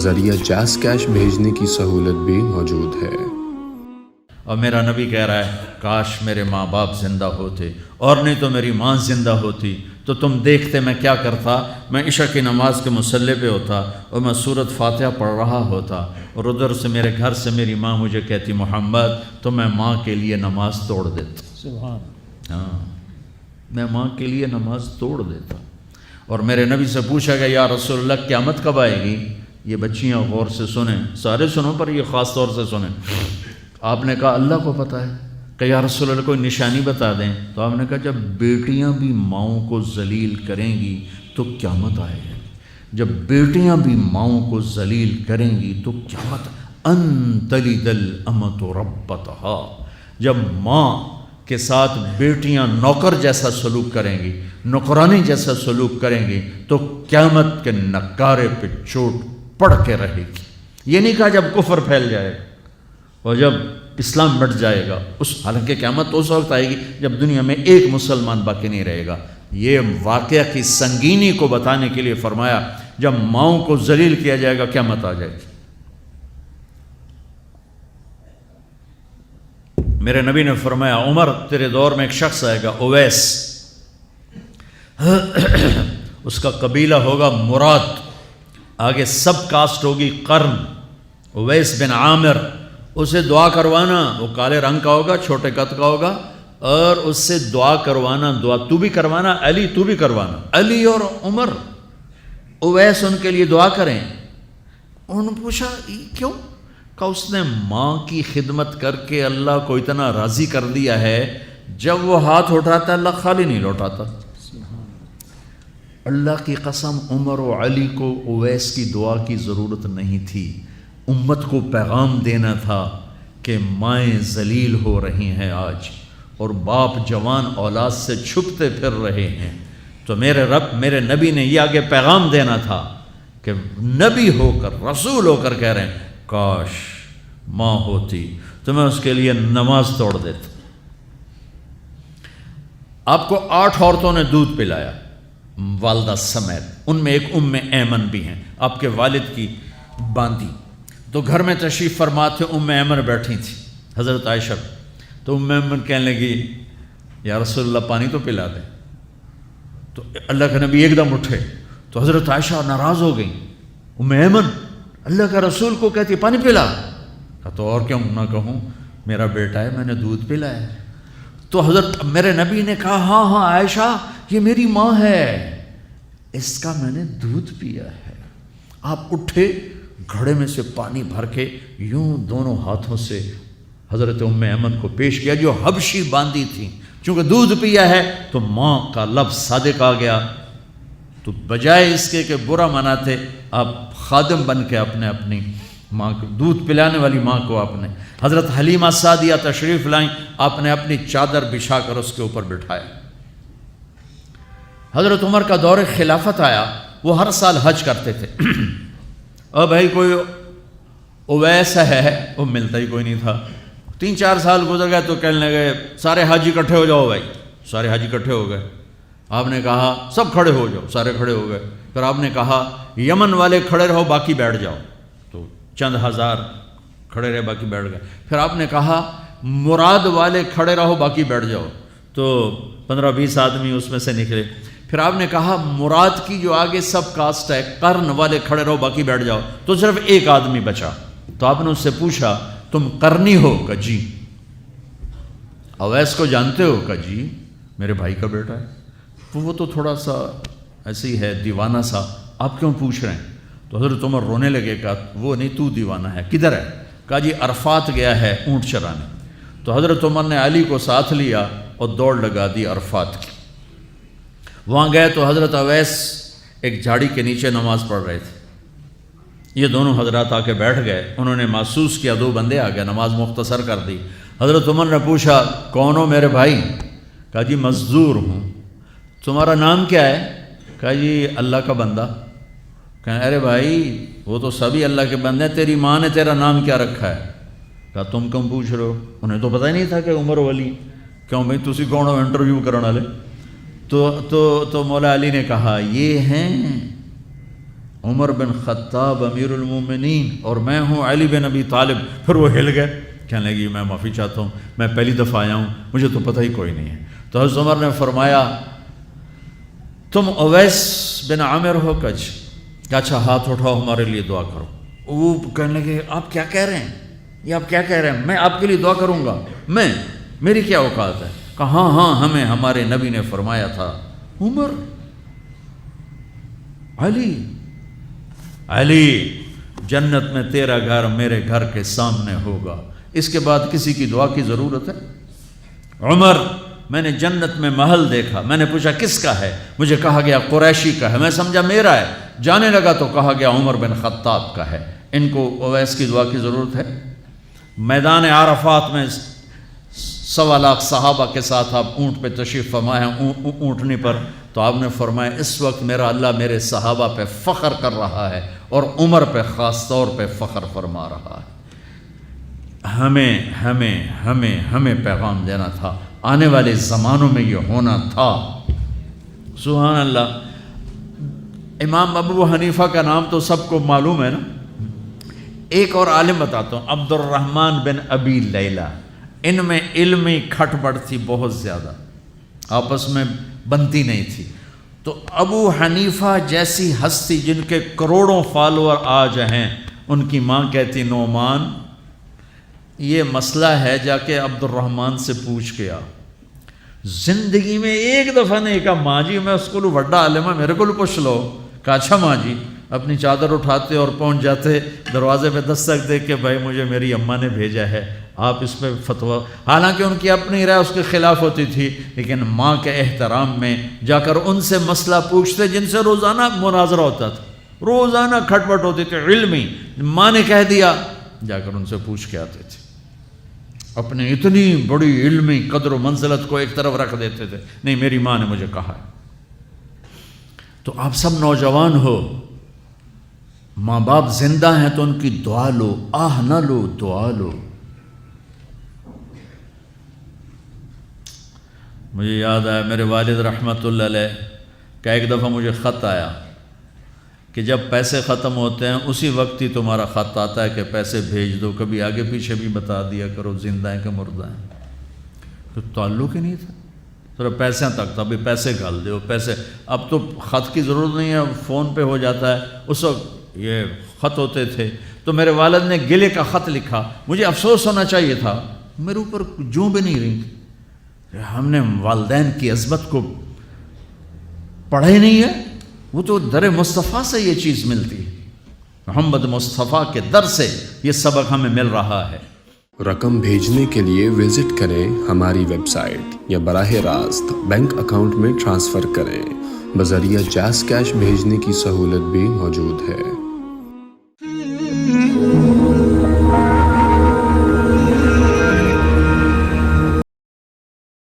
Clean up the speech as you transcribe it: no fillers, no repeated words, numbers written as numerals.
ذریعہ جیز کیش بھیجنے کی سہولت بھی موجود ہے۔ اور میرا نبی کہہ رہا ہے کاش میرے ماں باپ زندہ ہوتے، اور نہیں تو میری ماں زندہ ہوتی تو تم دیکھتے میں کیا کرتا۔ میں عشاء کی نماز کے مصلی پہ ہوتا اور میں سورۃ فاتحہ پڑھ رہا ہوتا، اور ادھر سے میرے گھر سے میری ماں مجھے کہتی محمد، تو میں ماں کے لیے نماز توڑ دیتا۔ سبحان ہاں، میں ماں کے لیے نماز توڑ دیتا۔ اور میرے نبی سے پوچھا گیا یا رسول اللہ قیامت کب آئے گی؟ یہ بچیاں غور سے سنیں، سارے سنو پر یہ خاص طور سے سنیں۔ آپ نے کہا اللہ کو پتہ ہے، کہ یا رسول اللہ کوئی نشانی بتا دیں۔ تو آپ نے کہا جب بیٹیاں بھی ماؤں کو ذلیل کریں گی تو قیامت آئے گی۔ جب بیٹیاں بھی ماؤں کو ذلیل کریں گی تو قیامت، ان تلد الامۃ ربتہا، جب ماں کے ساتھ بیٹیاں نوکر جیسا سلوک کریں گی، نوکرانی جیسا سلوک کریں گی تو قیامت کے نکارے پہ چوٹ پڑ کے رہے گی۔ یہ نہیں کہا جب کفر پھیل جائے گا اور جب اسلام مٹ جائے گا، حالانکہ قیامت اس وقت آئے گی جب دنیا میں ایک مسلمان باقی نہیں رہے گا۔ یہ واقعہ کی سنگینی کو بتانے کے لیے فرمایا جب ماؤں کو ذلیل کیا جائے گا قیامت آ جائے گی۔ میرے نبی نے فرمایا عمر تیرے دور میں ایک شخص آئے گا اویس، اس کا قبیلہ ہوگا مراد، آگے سب کاسٹ ہوگی قرن، اویس بن عامر۔ اسے دعا کروانا، وہ کالے رنگ کا ہوگا، چھوٹے قد کا ہوگا، اور اس سے دعا کروانا، دعا تو بھی کروانا، علی تو بھی کروانا، علی اور عمر اویس ان کے لیے دعا کریں۔ انہوں نے پوچھا کیوں؟ کہ اس نے ماں کی خدمت کر کے اللہ کو اتنا راضی کر دیا ہے، جب وہ ہاتھ اٹھاتا اللہ خالی نہیں لوٹاتا۔ اللہ کی قسم عمر و علی کو اویس کی دعا کی ضرورت نہیں تھی، امت کو پیغام دینا تھا کہ مائیں ذلیل ہو رہی ہیں آج، اور باپ جوان اولاد سے چھپتے پھر رہے ہیں۔ تو میرے رب، میرے نبی نے یہ آگے پیغام دینا تھا کہ نبی ہو کر، رسول ہو کر کہہ رہے ہیں کاش ماں ہوتی تو میں اس کے لیے نماز توڑ دیتا۔ آپ کو 8 عورتوں نے دودھ پلایا والدہ سمیت، ان میں ایک ایمن بھی ہیں، آپ کے والد کی باندی۔ تو گھر میں تشریف فرما تھے، ایمن بیٹھی تھی حضرت عائشہ، تو ایمن کہنے لگی یا رسول اللہ پانی تو پلا دیں۔ تو اللہ کے نبی ایک دم اٹھے، تو حضرت عائشہ ناراض ہو گئی، ایمن اللہ کا رسول کو کہتی پانی پلا، تو اور کیوں نہ کہوں، میرا بیٹا ہے، میں نے دودھ پلایا ہے۔ تو حضرت میرے نبی نے کہا ہاں ہاں عائشہ یہ میری ماں ہے، اس کا میں نے دودھ پیا ہے۔ آپ اٹھے، گھڑے میں سے پانی بھر کے یوں دونوں ہاتھوں سے حضرت ایمن کو پیش کیا جو حبشی باندی تھی، چونکہ دودھ پیا ہے تو ماں کا لفظ صادق آ گیا۔ تو بجائے اس کے کہ برا مناتے، آپ خادم بن کے اپنی ماں کو، دودھ پلانے والی ماں کو آپ نے، حضرت حلیمہ سعدیہ تشریف لائیں، آپ نے اپنی چادر بچھا کر اس کے اوپر بٹھایا۔ حضرت عمر کا دور خلافت آیا، وہ ہر سال حج کرتے تھے، اور بھائی کوئی اویس ہے، وہ ملتا ہی کوئی نہیں تھا۔ 3-4 سال گزر گئے تو کہنے لگے سارے حج اکٹھے ہو جاؤ بھائی، سارے حج اکٹھے ہو گئے۔ آپ نے کہا سب کھڑے ہو جاؤ، سارے کھڑے ہو گئے۔ پھر آپ نے کہا یمن والے کھڑے رہو باقی بیٹھ جاؤ، تو چند ہزار کھڑے رہے باقی بیٹھ گئے۔ پھر آپ نے کہا مراد والے کھڑے رہو باقی بیٹھ جاؤ، تو 15-20 آدمی اس میں سے نکلے۔ پھر آپ نے کہا مراد کی جو آگے سب کاسٹ ہے قرن والے کھڑے رہو باقی بیٹھ جاؤ، تو صرف ایک آدمی بچا۔ تو آپ نے اس سے پوچھا تم قرنی ہو؟ کہ جی۔ اویس کو جانتے ہو؟ کہ جی میرے بھائی کا بیٹا ہے۔ وہ تو تھوڑا سا ایسی ہے دیوانہ سا، آپ کیوں پوچھ رہے ہیں؟ تو حضرت عمر رونے لگے، کہا وہ نہیں تو دیوانہ ہے، کدھر ہے؟ کہا جی عرفات گیا ہے اونٹ چرانے۔ تو حضرت عمر نے علی کو ساتھ لیا اور دوڑ لگا دی عرفات کی۔ وہاں گئے تو حضرت اویس ایک جھاڑی کے نیچے نماز پڑھ رہے تھے، یہ دونوں حضرات آ کے بیٹھ گئے۔ انہوں نے محسوس کیا 2 بندے آ گئے، نماز مختصر کر دی۔ حضرت عمر نے پوچھا کون ہو میرے بھائی؟ کہا جی مزدور ہوں۔ تمہارا نام کیا ہے؟ کہا جی اللہ کا بندہ۔ کہا ارے بھائی وہ تو سبھی اللہ کے بندے ہیں، تیری ماں نے تیرا نام کیا رکھا ہے؟ کہا تم کیوں پوچھ رہے ہو؟ انہیں تو پتہ ہی نہیں تھا کہ عمر ولی۔ کیوں بھائی تسی کون ہو انٹرویو کرنے والے؟ تو مولا علی نے کہا یہ ہیں عمر بن خطاب امیر المومنین اور میں ہوں علی بن ابی طالب. پھر وہ ہل گئے, کہنے لگی میں معافی چاہتا ہوں, میں پہلی دفعہ آیا ہوں, مجھے تو پتہ ہی کوئی نہیں ہے. تو حضرت عمر نے فرمایا تم اویس بن عامر ہو کچھ؟ کہ اچھا ہاتھ اٹھاؤ ہمارے لیے دعا کرو. وہ کہنے لگے آپ کیا کہہ رہے ہیں, یہ آپ کیا کہہ رہے ہیں, میں آپ کے لیے دعا کروں گا, میری کیا اوقات ہے. کہا ہاں ہمیں ہمارے نبی نے فرمایا تھا. عمر, علی جنت میں تیرا گھر میرے گھر کے سامنے ہوگا, اس کے بعد کسی کی دعا کی ضرورت ہے؟ عمر, میں نے جنت میں محل دیکھا, میں نے پوچھا کس کا ہے, مجھے کہا گیا قریشی کا ہے, میں سمجھا میرا ہے, جانے لگا تو کہا گیا عمر بن خطاب کا ہے, ان کو اویس کی دعا کی ضرورت ہے؟ میدان عرفات میں 1.25 لاکھ صحابہ کے ساتھ آپ اونٹ پہ تشریف فرما ہیں, اونٹنی پر, تو آپ نے فرمایا اس وقت میرا اللہ میرے صحابہ پہ فخر کر رہا ہے اور عمر پہ خاص طور پہ فخر فرما رہا ہے. ہمیں پیغام دینا تھا, آنے والے زمانوں میں یہ ہونا تھا. سبحان اللہ. امام ابو حنیفہ کا نام تو سب کو معلوم ہے نا. ایک اور عالم بتاتا ہوں, عبد الرحمن بن ابی لیلہ. ان میں علمی کھٹ بڑھ تھی بہت زیادہ, آپس میں بنتی نہیں تھی. تو ابو حنیفہ جیسی ہستی جن کے کروڑوں فالوور آج ہیں, ان کی ماں کہتی نعمان یہ مسئلہ ہے, جا کے عبد الرحمن سے پوچھ کے آ. زندگی میں ایک دفعہ نہیں کہا ماں جی میں اس کو وڈا عالم ہے میرے کو پوچھ لو. کہا اچھا ماں جی. اپنی چادر اٹھاتے اور پہنچ جاتے, دروازے پہ دستک دے کے بھائی مجھے میری اماں نے بھیجا ہے, آپ اس پہ فتویٰ. حالانکہ ان کی اپنی رائے اس کے خلاف ہوتی تھی, لیکن ماں کے احترام میں جا کر ان سے مسئلہ پوچھتے جن سے روزانہ مناظرہ ہوتا تھا, روزانہ کھٹ پٹ ہوتی تھی علمی. ماں نے کہہ دیا, جا کر ان سے پوچھ کے آتے تھے. اپنی اتنی بڑی علمی قدر و منزلت کو ایک طرف رکھ دیتے تھے, نہیں میری ماں نے مجھے کہا ہے. تو آپ سب نوجوان ہو, ماں باپ زندہ ہیں تو ان کی دعا لو, آہ نہ لو, دعا لو. مجھے یاد آیا میرے والد رحمۃ اللہ علیہ کا ایک دفعہ مجھے خط آیا کہ جب پیسے ختم ہوتے ہیں اسی وقت ہی تمہارا خط آتا ہے کہ پیسے بھیج دو, کبھی آگے پیچھے بھی بتا دیا کرو زندہ ہیں کہ مردہ ہیں. تو تعلق ہی نہیں تھا, صرف پیسے تک تھا, ابھی پیسے گھال دو پیسے. اب تو خط کی ضرورت نہیں ہے, فون پہ ہو جاتا ہے. اس وقت یہ خط ہوتے تھے. تو میرے والد نے گلے کا خط لکھا, مجھے افسوس ہونا چاہیے تھا, میرے اوپر جوں بھی نہیں رہی. ہم نے والدین کی عظمت کو پڑھا ہی نہیں ہے, وہ تو در مصطفیٰ سے یہ چیز ملتی ہے, محمد مصطفیٰ کے در سے یہ سبق ہمیں مل رہا ہے. رقم بھیجنے کے لیے وزٹ کریں ہماری ویب سائٹ یا براہ راست بینک اکاؤنٹ میں ٹرانسفر کریں. بذریعہ جاز کیش بھیجنے کی سہولت بھی موجود ہے.